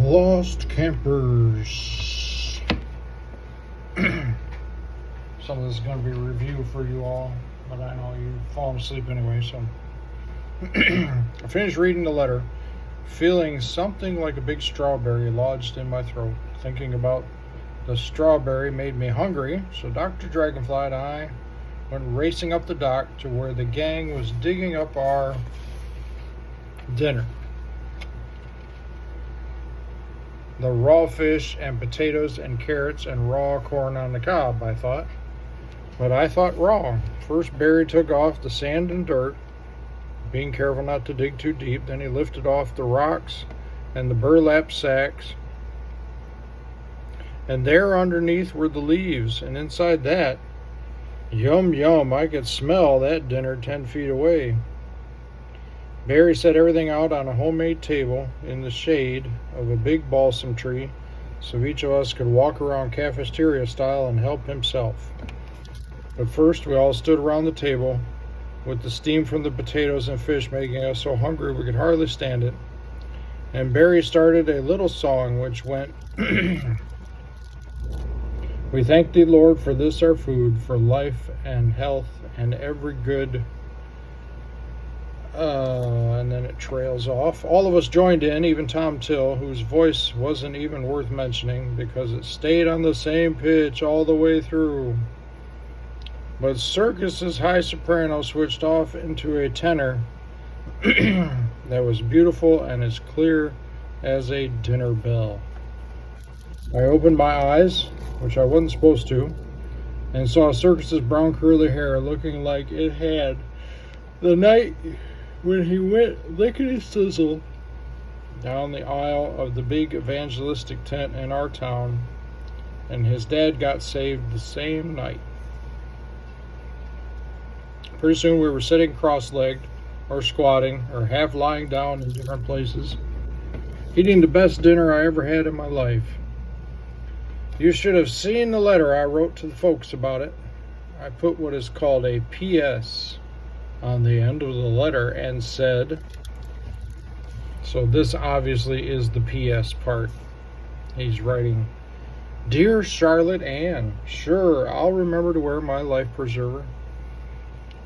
Lost Campers. Some of this is going to be a review for you all, but I know you've fallen asleep anyway, so. I finished reading the letter, feeling something like a big strawberry lodged in my throat. Thinking about the strawberry made me hungry, so Dr. Dragonfly and I went racing up the dock to where the gang was digging up our dinner. The raw fish and potatoes and carrots and raw corn on the cob, I thought. But I thought wrong. First, Barry took off the sand and dirt, being careful not to dig too deep. Then he lifted off the rocks and the burlap sacks. And there underneath were the leaves. And inside that, yum, yum, I could smell that dinner 10 feet away. Barry set everything out on a homemade table in the shade of a big balsam tree so each of us could walk around cafeteria style and help himself. But first, we all stood around the table with the steam from the potatoes and fish making us so hungry we could hardly stand it. And Barry started a little song which went, "We thank thee, Lord, for this our food, for life and health and every good..." And then it trails off. All of us joined in, even Tom Till, whose voice wasn't even worth mentioning because it stayed on the same pitch all the way through. But Circus's high soprano switched off into a tenor that was beautiful and as clear as a dinner bell. I opened my eyes, which I wasn't supposed to, and saw Circus's brown curly hair looking like it had the night when he went lickety-sizzle down the aisle of the big evangelistic tent in our town, and his dad got saved the same night. Pretty soon we were sitting cross-legged, or squatting, or half lying down in different places, eating the best dinner I ever had in my life. You should have seen the letter I wrote to the folks about it. I put what is called a P.S. on the end of the letter and said, so this obviously is the P.S. part. He's writing, "Dear Charlotte Ann, sure, I'll remember to wear my life preserver.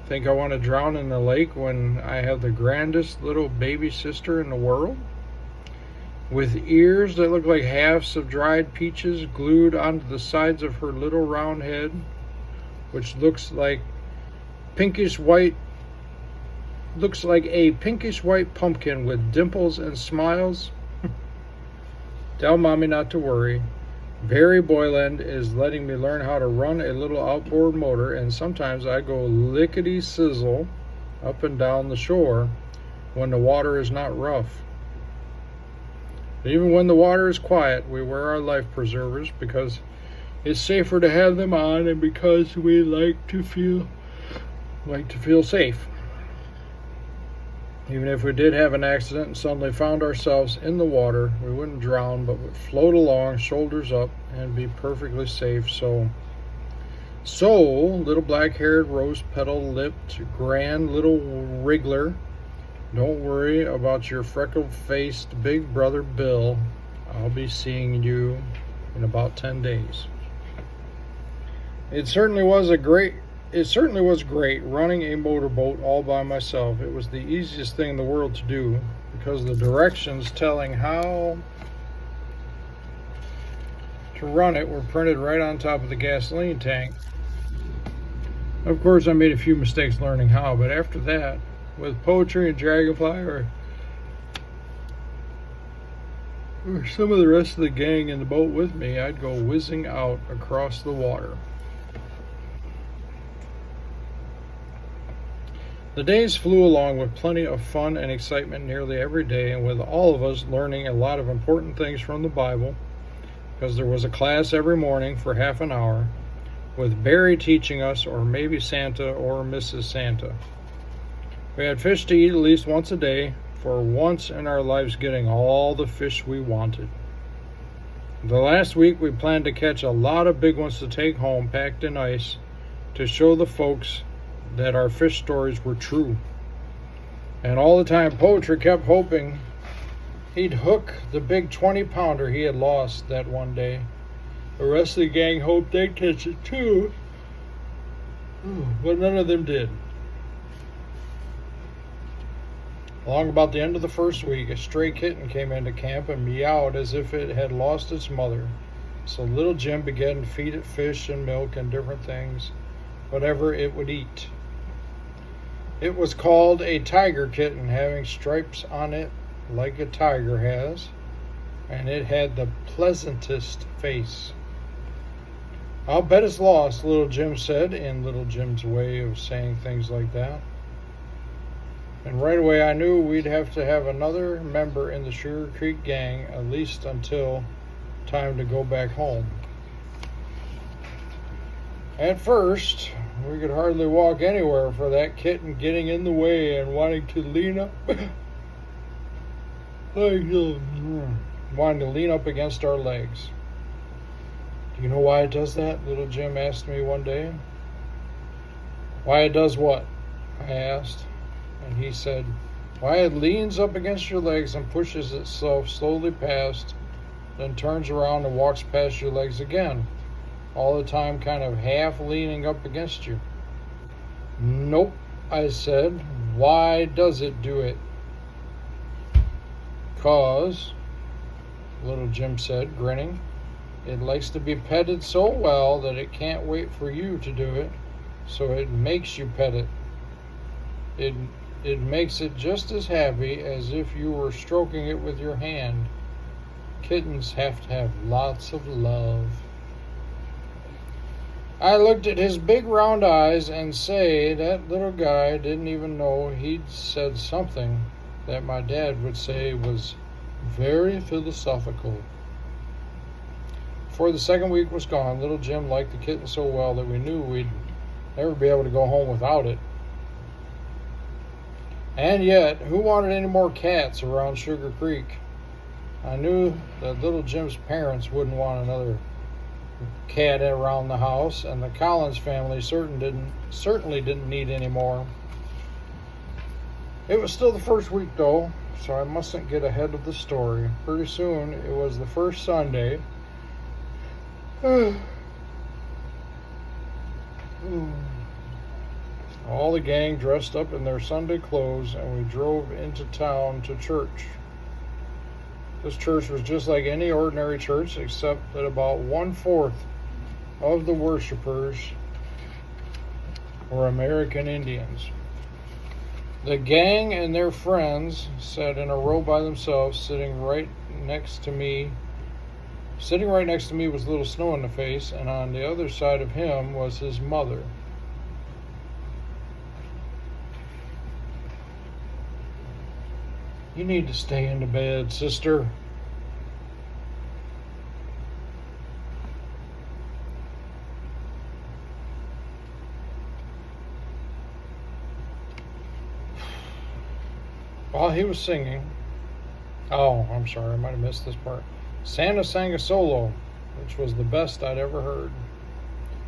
Think I want to drown in the lake when I have the grandest little baby sister in the world? With ears that look like halves of dried peaches glued onto the sides of her little round head, which looks like a pinkish white pumpkin with dimples and smiles. Tell Mommy not to worry. Barry Boyland is letting me learn how to run a little outboard motor, and sometimes I go lickety-sizzle up and down the shore when the water is not rough. Even when the water is quiet, we wear our life preservers because it's safer to have them on and because we like to feel safe. Even if we did have an accident and suddenly found ourselves in the water, we wouldn't drown, but would float along, shoulders up, and be perfectly safe. So, little black-haired, rose-petal-lipped, grand little wriggler, don't worry about your freckle-faced big brother Bill. I'll be seeing you in about 10 days. It certainly was great running a motorboat all by myself. It was the easiest thing in the world to do because the directions telling how to run it were printed right on top of the gasoline tank. Of course, I made a few mistakes learning how, but after that, with Poetry and Dragonfly or some of the rest of the gang in the boat with me, I'd go whizzing out across the water. The days flew along with plenty of fun and excitement nearly every day, and with all of us learning a lot of important things from the Bible, because there was a class every morning for half an hour, with Barry teaching us, or maybe Santa or Mrs. Santa. We had fish to eat at least once a day, for once in our lives getting all the fish we wanted. The last week we planned to catch a lot of big ones to take home packed in ice to show the folks that our fish stories were true. And all the time Poetry kept hoping He'd hook the big 20-pounder he had lost that one day. The rest of the gang hoped they'd catch it too, but none of them did. Along about the end of the first week, a stray kitten came into camp and meowed as if it had lost its mother. So little Jim began to feed it fish and milk and different things, whatever it would eat. It was called a tiger kitten, having stripes on it like a tiger has, and it had the pleasantest face. "I'll bet it's lost," little Jim said, in little Jim's way of saying things like that. And right away I knew we'd have to have another member in the Sugar Creek gang, at least until time to go back home. At first, we could hardly walk anywhere for that kitten getting in the way and wanting to lean up against our legs. "Do you know why it does that?" little Jim asked me one day. "Why it does what?" I asked. And he said, "Why it leans up against your legs and pushes itself slowly past, then turns around and walks past your legs again, all the time kind of half leaning up against you." "Nope," I said. "Why does it do it?" "'Cause," little Jim said, grinning, "it likes to be petted so well that it can't wait for you to do it, so it makes you pet it. It makes it just as happy as if you were stroking it with your hand. Kittens have to have lots of love." I looked at his big round eyes and say, that little guy didn't even know he'd said something that my dad would say was very philosophical. Before the second week was gone, little Jim liked the kitten so well that we knew we'd never be able to go home without it. And yet, who wanted any more cats around Sugar Creek? I knew that little Jim's parents wouldn't want another cat around the house, and the Collins family certainly didn't need any more. It was still the first week, though, so I mustn't get ahead of the story. Pretty soon, it was the first Sunday. All the gang dressed up in their Sunday clothes, and we drove into town to church. This church was just like any ordinary church, except that about 1/4 of the worshipers were American Indians. The gang and their friends sat in a row by themselves, sitting right next to me was Little Snow in the Face, and on the other side of him was his mother. "You need to stay into bed, sister." While he was singing, I'm sorry, I might have missed this part. Santa sang a solo, which was the best I'd ever heard.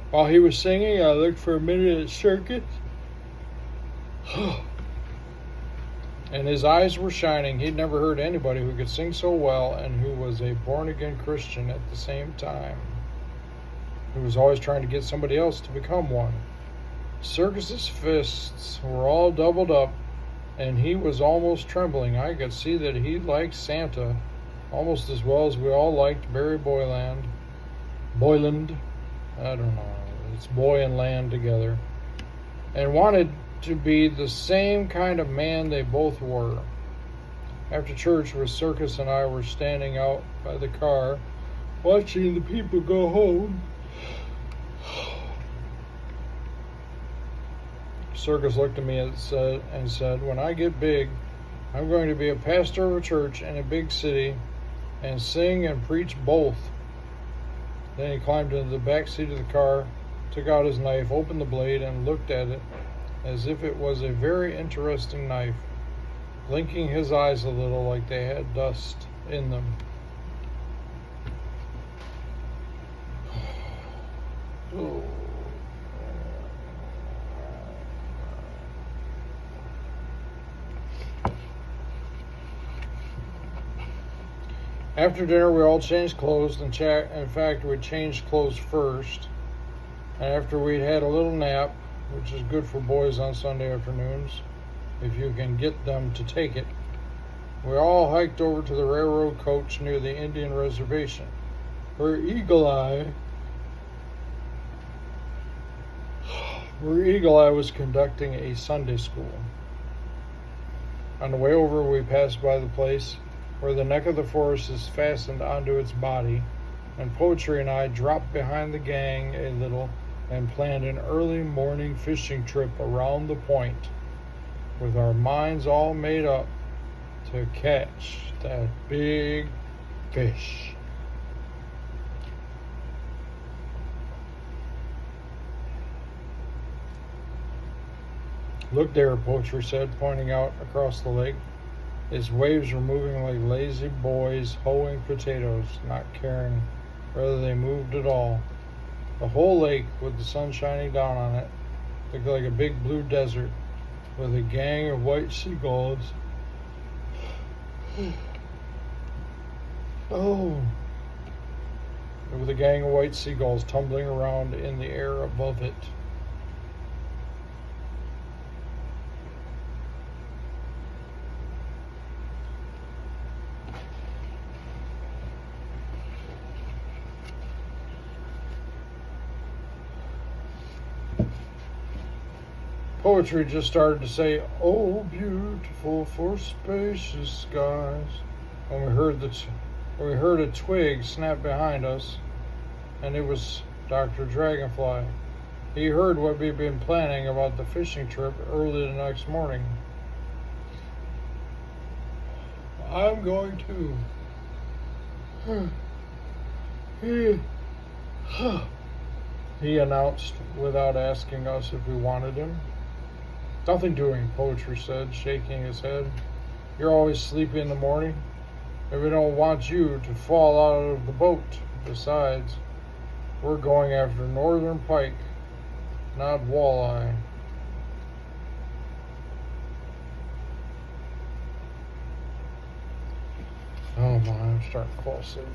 While he was singing, I looked for a minute at Circus. And his eyes were shining. He'd never heard anybody who could sing so well and who was a born-again Christian at the same time. He was always trying to get somebody else to become one. Circus's fists were all doubled up, and he was almost trembling. I could see that he liked Santa almost as well as we all liked Barry Boyland. I don't know. It's boy and land together. And wanted to be the same kind of man they both were. After church, with Circus and I were standing out by the car, watching the people go home. Circus looked at me and said, "When I get big, I'm going to be a pastor of a church in a big city and sing and preach both." Then he climbed into the back seat of the car, took out his knife, opened the blade, and looked at it as if it was a very interesting knife, blinking his eyes a little like they had dust in them. Oh. After dinner, we all changed clothes. In fact, we changed clothes first. And after we'd had a little nap, which is good for boys on Sunday afternoons, if you can get them to take it, we all hiked over to the railroad coach near the Indian reservation, where Eagle Eye was conducting a Sunday school. On the way over, we passed by the place where the neck of the forest is fastened onto its body, and Poetry and I dropped behind the gang a little and planned an early morning fishing trip around the point, with our minds all made up to catch that big fish. Look there, Poetry said, pointing out across the lake. Its waves were moving like lazy boys hoeing potatoes, not caring whether they moved at all. The whole lake, with the sun shining down on it, looked like a big blue desert with a gang of white seagulls. With a gang of white seagulls tumbling around in the air above it. Poetry just started to say, "Oh, beautiful for spacious skies," when we heard a twig snap behind us, and it was Dr. Dragonfly. He heard what we'd been planning about the fishing trip early the next morning. "I'm going to," he announced without asking us if we wanted him. "Nothing doing," Poetry said, shaking his head. "You're always sleepy in the morning, and we don't want you to fall out of the boat. Besides, we're going after northern pike, not walleye." Oh my, I'm starting to fall asleep.